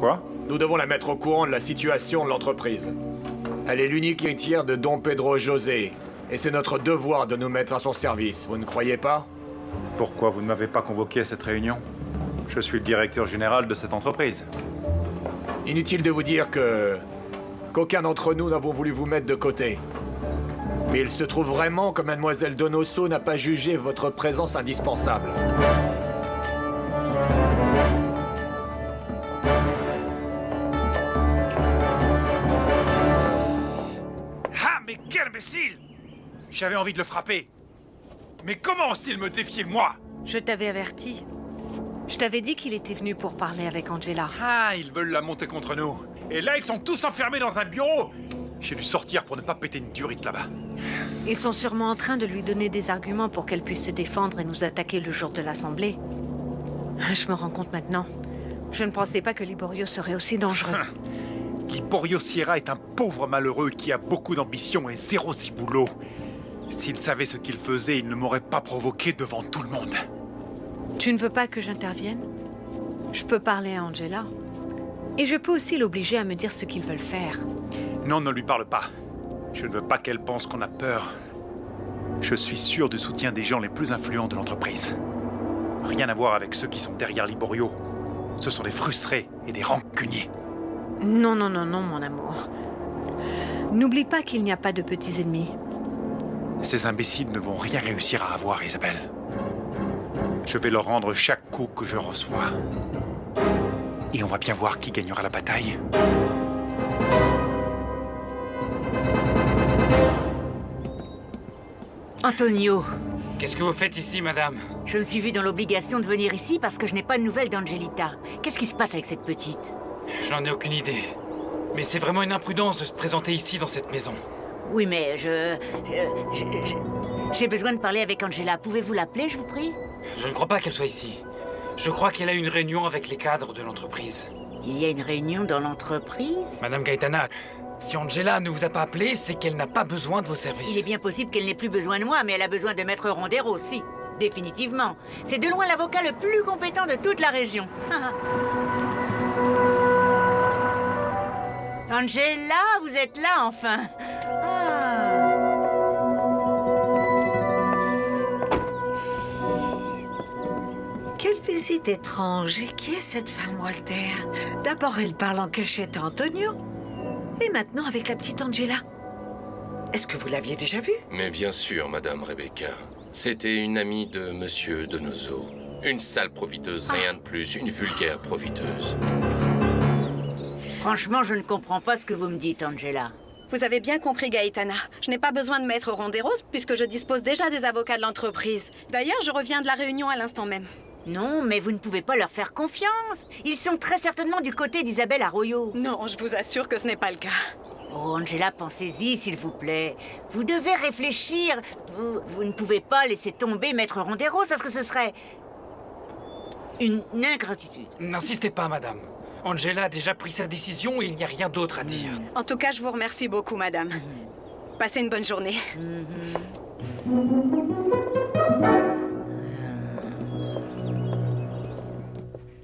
Pourquoi? Nous devons la mettre au courant de la situation de l'entreprise. Elle est l'unique héritière de Don Pedro José, et c'est notre devoir de nous mettre à son service, vous ne croyez pas? Pourquoi vous ne m'avez pas convoqué à cette réunion? Je suis le directeur général de cette entreprise. Inutile de vous dire qu'aucun d'entre nous n'avons voulu vous mettre de côté. Mais il se trouve vraiment que Mademoiselle Donoso n'a pas jugé votre présence indispensable. Ah, mais quel imbécile! J'avais envie de le frapper. Mais comment ose-t-il me défier, moi? Je t'avais averti. Je t'avais dit qu'il était venu pour parler avec Angela. Ah, ils veulent la monter contre nous. Et là, ils sont tous enfermés dans un bureau. J'ai dû sortir pour ne pas péter une durite là-bas. Ils sont sûrement en train de lui donner des arguments pour qu'elle puisse se défendre et nous attaquer le jour de l'Assemblée. Je me rends compte maintenant. Je ne pensais pas que Liborio serait aussi dangereux. Liborio Sierra est un pauvre malheureux qui a beaucoup d'ambition et zéro ciboulot. S'il savait ce qu'il faisait, il ne m'aurait pas provoqué devant tout le monde. Tu ne veux pas que j'intervienne? Je peux parler à Angela. Et je peux aussi l'obliger à me dire ce qu'ils veulent faire. Non, ne lui parle pas. Je ne veux pas qu'elle pense qu'on a peur. Je suis sûr du soutien des gens les plus influents de l'entreprise. Rien à voir avec ceux qui sont derrière Liborio. Ce sont des frustrés et des rancuniers. Non, non, non, non, mon amour. N'oublie pas qu'il n'y a pas de petits ennemis. Ces imbéciles ne vont rien réussir à avoir, Isabelle. Je vais leur rendre chaque coup que je reçois. Et on va bien voir qui gagnera la bataille. Antonio, Qu'est-ce que vous faites ici, madame? je me suis vue dans l'obligation de venir ici parce que je n'ai pas de nouvelles d'Angelita. Qu'est-ce qui se passe avec cette petite? Je n'en ai aucune idée. Mais c'est vraiment une imprudence de se présenter ici, dans cette maison. Oui, mais j'ai besoin de parler avec Angela. Pouvez-vous l'appeler, je vous prie? Je ne crois pas qu'elle soit ici. Je crois qu'elle a une réunion avec les cadres de l'entreprise. Il y a une réunion dans l'entreprise? Madame Gaetana, si Angela ne vous a pas appelé, c'est qu'elle n'a pas besoin de vos services. Il est bien possible qu'elle n'ait plus besoin de moi, mais elle a besoin de Maître Rondero aussi. Définitivement. C'est de loin l'avocat le plus compétent de toute la région. Angela, vous êtes là, enfin. Ah. Quelle visite étrange. Et qui est cette femme, Walter? D'abord, elle parle en cachette à Antonio. Et maintenant, avec la petite Angela. Est-ce que vous l'aviez déjà vue? Mais bien sûr, Madame Rebecca. C'était une amie de Monsieur Donoso. Une sale profiteuse, rien de plus, une vulgaire profiteuse. Franchement, je ne comprends pas ce que vous me dites, Angela. Vous avez bien compris, Gaetana. Je n'ai pas besoin de Maître Ronderos puisque je dispose déjà des avocats de l'entreprise. D'ailleurs, je reviens de la réunion à l'instant même. Non, mais vous ne pouvez pas leur faire confiance. Ils sont très certainement du côté d'Isabelle Arroyo. Non, je vous assure que ce n'est pas le cas. Oh, Angela, pensez-y, s'il vous plaît. Vous devez réfléchir. Vous ne pouvez pas laisser tomber Maître Ronderos parce que ce serait une ingratitude. N'insistez pas, madame. Angela a déjà pris sa décision et il n'y a rien d'autre à dire. En tout cas, je vous remercie beaucoup, madame. Passez une bonne journée.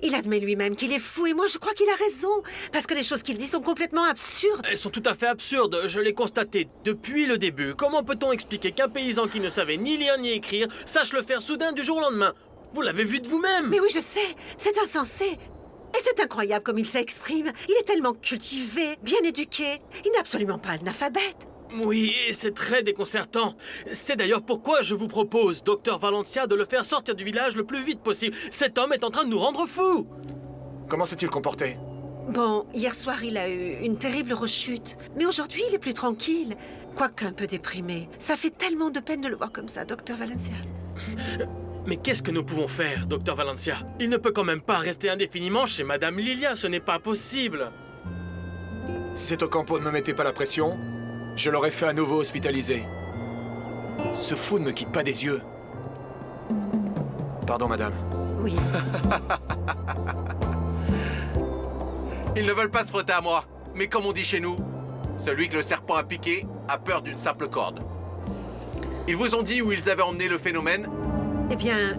Il admet lui-même qu'il est fou et moi je crois qu'il a raison. Parce que les choses qu'il dit sont complètement absurdes. Elles sont tout à fait absurdes, je l'ai constaté depuis le début. Comment peut-on expliquer qu'un paysan qui ne savait ni lire ni écrire sache le faire soudain du jour au lendemain? Vous l'avez vu de vous-même. Mais oui, je sais, c'est insensé. Et c'est incroyable comme il s'exprime. Il est tellement cultivé, bien éduqué. Il n'est absolument pas analphabète. Oui, et c'est très déconcertant. C'est d'ailleurs pourquoi je vous propose, docteur Valencia, de le faire sortir du village le plus vite possible. Cet homme est en train de nous rendre fous. Comment s'est-il comporté? Bon, hier soir, il a eu une terrible rechute. Mais aujourd'hui, il est plus tranquille. Quoique un peu déprimé. Ça fait tellement de peine de le voir comme ça, docteur Valencia. Mais qu'est-ce que nous pouvons faire, docteur Valencia? Il ne peut quand même pas rester indéfiniment chez Madame Lilia, ce n'est pas possible. Si cet Ocampo ne me mettait pas la pression, je l'aurais fait à nouveau hospitaliser. Ce fou ne me quitte pas des yeux. Pardon, madame. Oui. Ils ne veulent pas se frotter à moi. Mais comme on dit chez nous, celui que le serpent a piqué a peur d'une simple corde. Ils vous ont dit où ils avaient emmené le phénomène? Eh bien,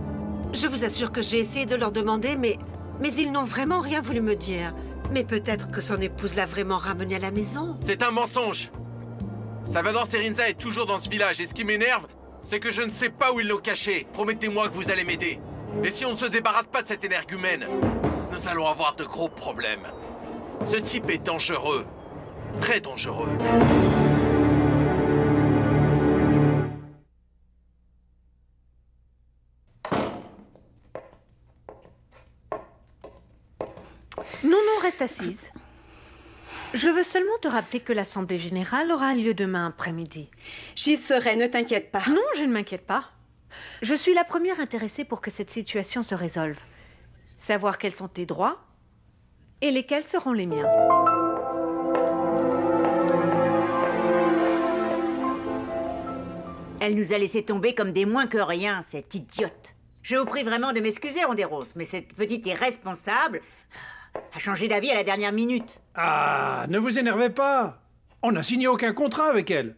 je vous assure que j'ai essayé de leur demander, mais ils n'ont vraiment rien voulu me dire. Mais peut-être que son épouse l'a vraiment ramené à la maison. C'est un mensonge. Salvador Serinza est toujours dans ce village et ce qui m'énerve, c'est que je ne sais pas où ils l'ont caché. Promettez-moi que vous allez m'aider. Et si on ne se débarrasse pas de cet énergumène, nous allons avoir de gros problèmes. Ce type est dangereux. Très dangereux. Non, non, reste assise. Je veux seulement te rappeler que l'Assemblée générale aura lieu demain après-midi. J'y serai, ne t'inquiète pas. Non, je ne m'inquiète pas. Je suis la première intéressée pour que cette situation se résolve. Savoir quels sont tes droits et lesquels seront les miens. Elle nous a laissé tomber comme des moins que rien, cette idiote. Je vous prie vraiment de m'excuser, Ronderos, mais cette petite irresponsable a changé d'avis à la dernière minute. Ah, ne vous énervez pas. On n'a signé aucun contrat avec elle.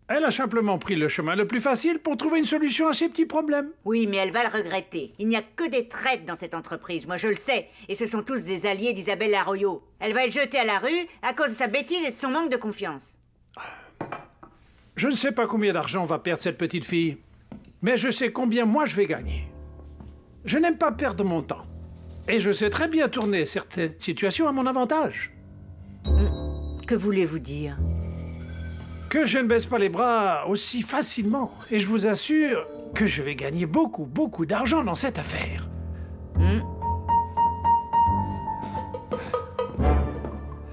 Elle a simplement pris le chemin le plus facile pour trouver une solution à ses petits problèmes. Oui, mais elle va le regretter. Il n'y a que des traites dans cette entreprise, moi je le sais. Et ce sont tous des alliés d'Isabelle Arroyo. Elle va être jetée à la rue à cause de sa bêtise et de son manque de confiance. Je ne sais pas combien d'argent va perdre cette petite fille, mais je sais combien moi je vais gagner. Je n'aime pas perdre mon temps. Et je sais très bien tourner certaines situations à mon avantage. Que voulez-vous dire? Que je ne baisse pas les bras aussi facilement. Et je vous assure que je vais gagner beaucoup, beaucoup d'argent dans cette affaire.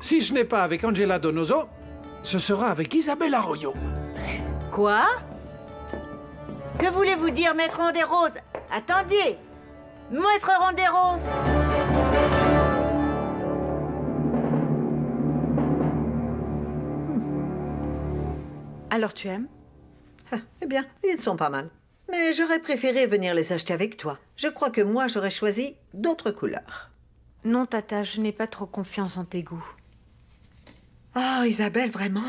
Si je n'ai pas avec Angela Donoso, ce sera avec Isabelle Arroyo. Quoi? Que voulez-vous dire, Maître Ronderos? Attendez! Maître Ronderos! Alors tu aimes? Eh bien, ils sont pas mal. Mais j'aurais préféré venir les acheter avec toi. Je crois que moi, j'aurais choisi d'autres couleurs. Non, Tata, je n'ai pas trop confiance en tes goûts. Oh, Isabelle, vraiment?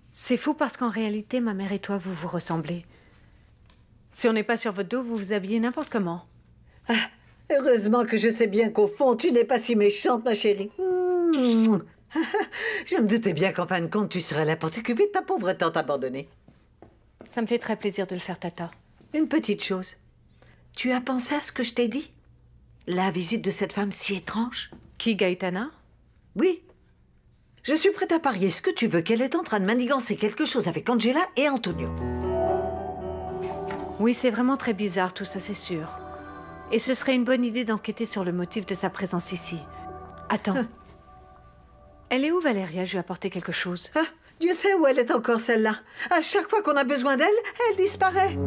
C'est fou parce qu'en réalité, ma mère et toi, vous vous ressemblez. Si on n'est pas sur votre dos, vous vous habillez n'importe comment. Ah, heureusement que je sais bien qu'au fond, tu n'es pas si méchante, ma chérie. Je me doutais bien qu'en fin de compte, tu serais là pour t'occuper de ta pauvre tante abandonnée. Ça me fait très plaisir de le faire, Tata. Une petite chose. Tu as pensé à ce que je t'ai dit? La visite de cette femme si étrange? Qui, Gaetana? Oui. Je suis prête à parier ce que tu veux qu'elle est en train de manigancer quelque chose avec Angela et Antonio. Oui, c'est vraiment très bizarre tout ça, c'est sûr. Et ce serait une bonne idée d'enquêter sur le motif de sa présence ici. Attends. Elle est où, Valéria? Je lui ai apporté quelque chose. Ah, Dieu sait où elle est encore, celle-là. À chaque fois qu'on a besoin d'elle, elle disparaît.